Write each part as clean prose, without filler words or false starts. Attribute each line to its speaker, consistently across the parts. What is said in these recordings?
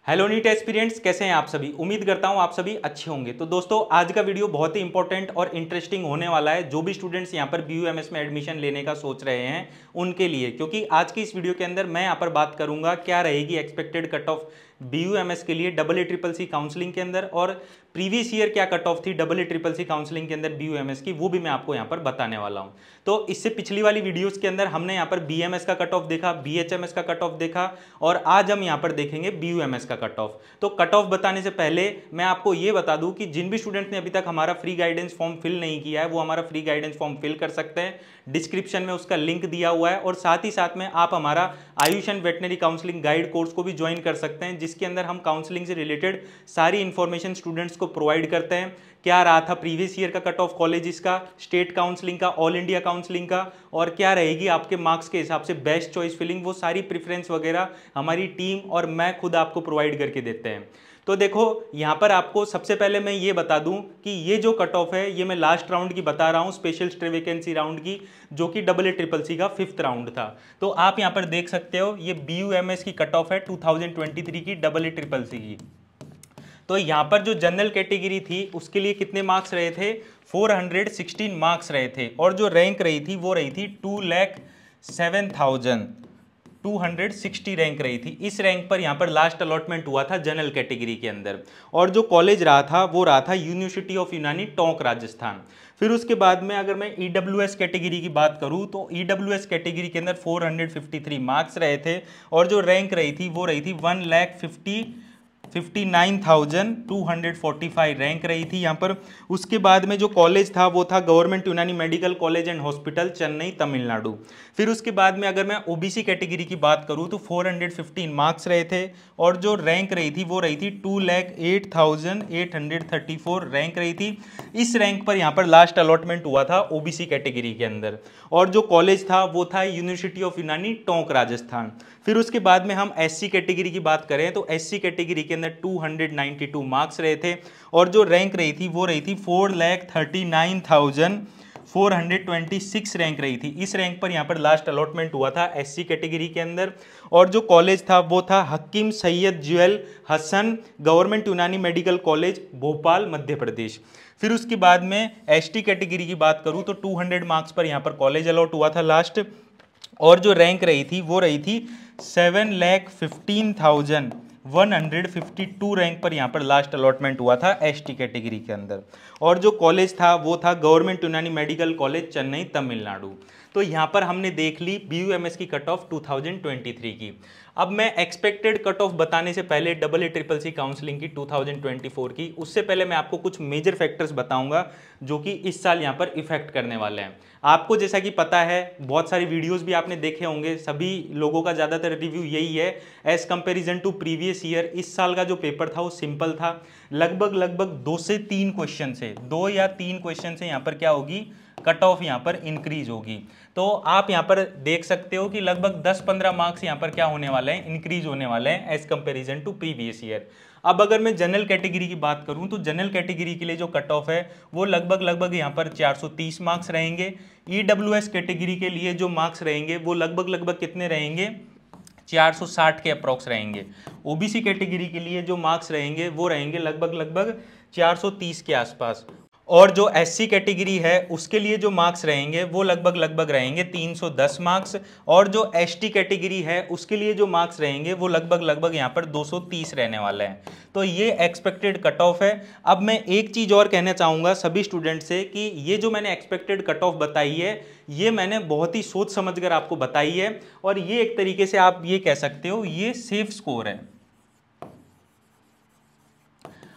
Speaker 1: Hello NEET aspirants, कैसे हैं आप सभी। उम्मीद करता हूं आप सभी अच्छे होंगे। तो दोस्तों, आज का वीडियो बहुत ही इंपॉर्टेंट और इंटरेस्टिंग होने वाला है जो भी स्टूडेंट्स यहां पर BUMS में एडमिशन लेने का सोच रहे हैं उनके लिए, क्योंकि आज की इस वीडियो के अंदर मैं यहां पर बात करूंगा क्या रहेगी एक्सपेक्टेड कट ऑफ BUMS के लिए AACCC काउंसलिंग के अंदर, और प्रीवियस ईयर क्या कट ऑफ थी AACCC काउंसलिंग के अंदर BUMS की, वो भी मैं आपको यहाँ पर बताने वाला हूँ। तो इससे पिछली वाली वीडियोस के अंदर हमने यहाँ पर BMS का कट ऑफ देखा, BHMS का कट ऑफ देखा, और आज हम यहाँ पर देखेंगे BUMS का कट ऑफ। तो कट ऑफ बताने से पहले मैं आपको ये बता दूं कि जिन भी स्टूडेंट ने अभी तक हमारा फ्री गाइडेंस फॉर्म फिल नहीं किया है वो हमारा फ्री गाइडेंस फॉर्म फिल कर सकते हैं। डिस्क्रिप्शन में उसका लिंक दिया हुआ है, और साथ ही साथ में आप हमारा Ayush and veterinary counselling guide course को भी ज्वाइन कर सकते हैं, जिसके अंदर हम काउंसलिंग से रिलेटेड सारी इंफॉर्मेशन स्टूडेंट्स को प्रोवाइड करते हैं। क्या रहा था प्रीवियस ईयर का कट ऑफ कॉलेजेस का, स्टेट काउंसलिंग का, ऑल इंडिया काउंसलिंग का, और क्या रहेगी आपके मार्क्स के हिसाब से बेस्ट चॉइस फिलिंग, वो सारी प्रेफरेंस वगैरह हमारी टीम और मैं खुद आपको प्रोवाइड करके देते हैं। तो देखो, यहाँ पर आपको सबसे पहले मैं ये बता दूं कि ये जो कट ऑफ है ये मैं लास्ट राउंड की बता रहा हूँ, स्पेशल स्टे वैकेंसी राउंड की, जो कि AACCC का 5th राउंड था। तो आप यहाँ पर देख सकते हो ये BUMS की कट ऑफ है 2023 की AACCC की। तो यहाँ पर जो जनरल कैटेगरी थी उसके लिए कितने मार्क्स रहे थे, 416 मार्क्स रहे थे, और जो रैंक रही थी वो रही थी 2,07,260 रैंक रही थी। इस रैंक पर यहाँ पर लास्ट अलॉटमेंट हुआ था जनरल कैटेगरी के अंदर, और जो कॉलेज रहा था वो रहा था यूनिवर्सिटी ऑफ यूनानी टोंक राजस्थान। फिर उसके बाद में अगर मैं EWS कैटेगरी की बात करूं तो EWS कैटेगरी के अंदर 453 मार्क्स रहे थे, और जो रैंक रही थी वो रही थी 1,59,245 रैंक रही थी यहाँ पर। उसके बाद में जो कॉलेज था वो था गवर्नमेंट यूनानी medical college and hospital, Chennai, Tamil Nadu. फिर उसके बाद में अगर मैं OBC कैटेगरी की बात करूँ तो 415 मार्क्स रहे थे, और जो रैंक रही थी वो रही थी 2,08,834 रैंक रही थी। इस रैंक पर यहाँ पर लास्ट अलॉटमेंट हुआ था OBC कैटेगरी के अंदर, और जो कॉलेज था वो था यूनिवर्सिटी ऑफ यूनानी टोंक राजस्थान। फिर उसके बाद में हम SC कैटेगरी की बात करें तो SC कैटेगरी के अंदर 292 मार्क्स रहे थे, और जो रैंक रही थी वो रही थी 4,39,426 रैंक रही थी। इस रैंक पर यहाँ पर लास्ट अलॉटमेंट हुआ था SC कैटेगरी के अंदर, और जो कॉलेज था वो था हकीम सैयद जुएल हसन गवर्नमेंट यूनानी मेडिकल कॉलेज, भोपाल, मध्य प्रदेश। फिर उसके बाद में ST कैटेगरी की बात करूँ तो 200 मार्क्स पर यहाँ पर कॉलेज अलॉट हुआ था लास्ट, और जो रैंक रही थी वो रही थी 7,15,152 रैंक पर यहाँ पर लास्ट अलॉटमेंट हुआ था ST कैटेगरी के अंदर, और जो कॉलेज था वो था गवर्नमेंट यूनानी मेडिकल कॉलेज, चेन्नई, तमिलनाडु। तो यहाँ पर हमने देख ली BUMS की कट ऑफ 2023 की। अब मैं एक्सपेक्टेड कट ऑफ बताने से पहले AACCC काउंसलिंग की 2024 की, उससे पहले मैं आपको कुछ मेजर फैक्टर्स बताऊंगा जो कि इस साल यहाँ पर इफेक्ट करने वाले हैं। आपको जैसा कि पता है, बहुत सारी वीडियोस भी आपने देखे होंगे, सभी लोगों का ज़्यादातर रिव्यू यही है as comparison to previous year. इस साल का जो पेपर था वो सिंपल था, लगभग 2 से 3 क्वेश्चन से, 2 या 3 क्वेश्चन से यहाँ पर क्या होगी, कट ऑफ यहाँ पर इंक्रीज होगी। तो आप यहाँ पर देख सकते हो कि लगभग 10-15 मार्क्स यहाँ पर क्या होने वाले हैं, इंक्रीज होने वाले हैं as comparison to previous year. अब अगर मैं जनरल कैटेगरी की बात करूं तो जनरल कैटेगरी के लिए जो कट ऑफ है वो लगभग यहाँ पर 430 मार्क्स रहेंगे। EWS कैटेगरी के लिए जो मार्क्स रहेंगे वो लगभग कितने रहेंगे, 460 के अप्रॉक्स रहेंगे। OBC कैटेगरी के लिए जो मार्क्स रहेंगे वो रहेंगे लगभग 430 के आसपास, और जो SC कैटेगरी है उसके लिए जो मार्क्स रहेंगे वो लगभग रहेंगे 310 मार्क्स, और जो ST कैटेगरी है उसके लिए जो मार्क्स रहेंगे वो लगभग यहाँ पर 230 रहने वाले हैं। तो ये एक्सपेक्टेड कट ऑफ है। अब मैं एक चीज़ और कहना चाहूँगा सभी स्टूडेंट से कि ये जो मैंने एक्सपेक्टेड कट ऑफ बताई है ये मैंने बहुत ही सोच समझ कर आपको बताई है, और ये एक तरीके से आप ये कह सकते हो ये सेफ स्कोर है।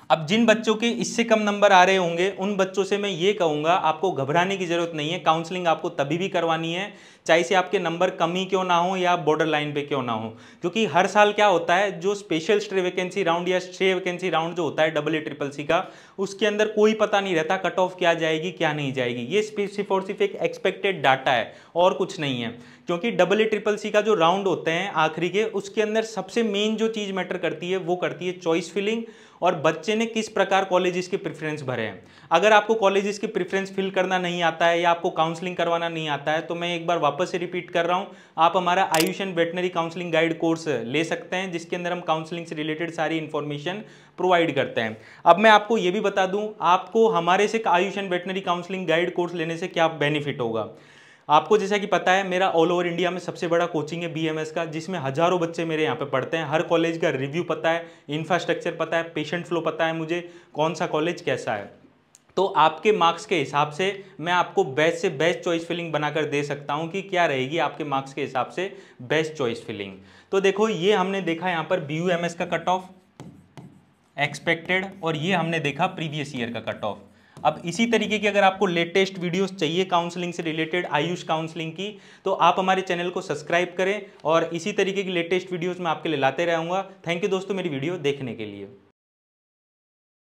Speaker 1: अब जिन बच्चों के इससे कम नंबर आ रहे होंगे उन बच्चों से मैं ये कहूँगा आपको घबराने की जरूरत नहीं है। काउंसलिंग आपको तभी भी करवानी है चाहे से आपके नंबर कम ही क्यों ना हो या बॉर्डर लाइन पे क्यों ना हो, क्योंकि हर साल क्या होता है, जो स्पेशल स्टे वैकेंसी राउंड या स्टे वैकेंसी राउंड जो होता है AACCC का, उसके अंदर कोई पता नहीं रहता कट ऑफ क्या जाएगी क्या नहीं जाएगी। ये सिर्फ और सिर्फ एक एक्सपेक्टेड डाटा है और कुछ नहीं है, क्योंकि AACCC का जो राउंड होते हैं आखिरी के, उसके अंदर सबसे मेन जो चीज़ मैटर करती है वो करती है चॉइस फिलिंग, और बच्चे ने किस प्रकार कॉलेजेस के प्रेफरेंस भरे हैं। अगर आपको कॉलेजेस के प्रेफरेंस फिल करना नहीं आता है या आपको काउंसलिंग करवाना नहीं आता है तो मैं एक बार वापस से रिपीट कर रहा हूँ, आप हमारा Ayush and veterinary counselling guide course ले सकते हैं, जिसके अंदर हम काउंसलिंग से रिलेटेड सारी इन्फॉर्मेशन प्रोवाइड करते हैं। अब मैं आपको ये भी बता दूं, आपको हमारे से Ayush and veterinary counselling guide course लेने से क्या बेनिफिट होगा। आपको जैसा कि पता है, मेरा ऑल ओवर इंडिया में सबसे बड़ा कोचिंग है BMS का, जिसमें हजारों बच्चे मेरे यहाँ पे पढ़ते हैं। हर कॉलेज का रिव्यू पता है, इंफ्रास्ट्रक्चर पता है, पेशेंट फ्लो पता है मुझे, कौन सा कॉलेज कैसा है। तो आपके मार्क्स के हिसाब से मैं आपको बेस्ट से बेस्ट चॉइस फिलिंग बनाकर दे सकता हूं कि क्या रहेगी आपके मार्क्स के हिसाब से बेस्ट चॉइस फिलिंग। तो देखो, ये हमने देखा यहाँ पर BUMS का कट ऑफ एक्सपेक्टेड, और ये हमने देखा प्रीवियस ईयर का कट ऑफ। अब इसी तरीके की अगर आपको लेटेस्ट वीडियोस चाहिए काउंसलिंग से रिलेटेड, आयुष काउंसलिंग की, तो आप हमारे चैनल को सब्सक्राइब करें और इसी तरीके की लेटेस्ट वीडियोस मैं आपके लिए लाते रहूंगा। थैंक यू दोस्तों मेरी वीडियो देखने के लिए।